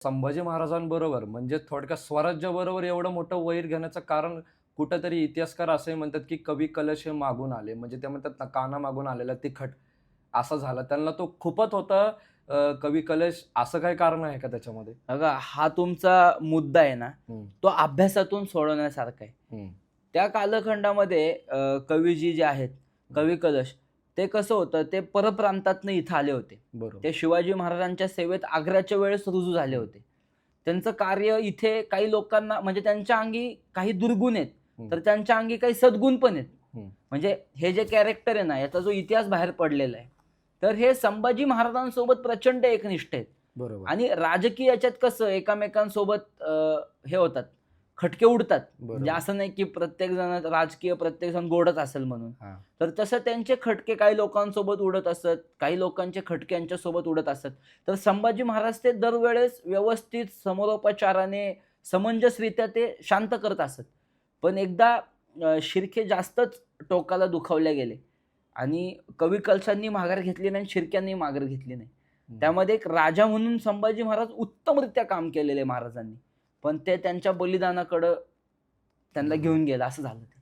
संभाजी महाराजांबरोबर म्हणजे थोडक्यात स्वराज्याबरोबर एवढं मोठं वैर घेण्याचं कारण कुठेतरी इतिहासकार असंही म्हणतात, की कवी कलश हे मागून आले. म्हणजे ते म्हणतात ना, काना मागून आलेला तिखट असं झालं. त्यांना तो खुपत होता कवी कलश असं काही कारण आहे का त्याच्यामध्ये? बघा हा तुमचा मुद्दा आहे ना, हं, तो अभ्यासातून सोडवण्यासारखा आहे. हं, त्या कालखंडामध्ये कवीजी जे आहेत, हं. कवी कलश ते कसं होतं, ते परप्रांतातनं इथं आले होते. बरोबर. ते शिवाजी महाराजांच्या सेवेत आग्र्याच्या वेळेस रुजू झाले हं, होते. त्यांचं कार्य इथे काही लोकांना म्हणजे त्यांच्या अंगी काही दुर्गुण आहेत, हं, तर त्यांच्या अंगी काही सद्गुण पण आहेत. हं. म्हणजे हे जे कॅरेक्टर आहे ना, याचा जो इतिहास बाहेर पडलेला आहे, तर हे संभाजी महाराजांसोबत प्रचंड एकनिष्ठ आहेत. बरोबर, आणि राजकीय याच्यात कसं एकमेकांसोबत हे होतात, खटके उडतात. म्हणजे बरोबर. असं नाही की प्रत्येक जण गोडच असेल म्हणून. हां. तर तसं त्यांचे खटके काही लोकांसोबत उडत असत, काही लोकांचे खटके यांच्यासोबत उडत असत. तर संभाजी महाराज ते दरवेळेस व्यवस्थित समरोपचाराने, समंजसरित्या ते शांत करत असत. पण एकदा शिर्के जास्तच टोकाला दुखावले गेले आणि कवी कलशांनी माघार घेतली नाही आणि शिर्क्यांनी माघार घेतली नाही. हं. त्यामध्ये एक राजा म्हणून संभाजी महाराज उत्तमरित्या काम केलेलं आहे महाराजांनी. पण ते त्यांच्या बलिदानाकडं त्यांना बरोबर. घेऊन गेलं असं झालं ते.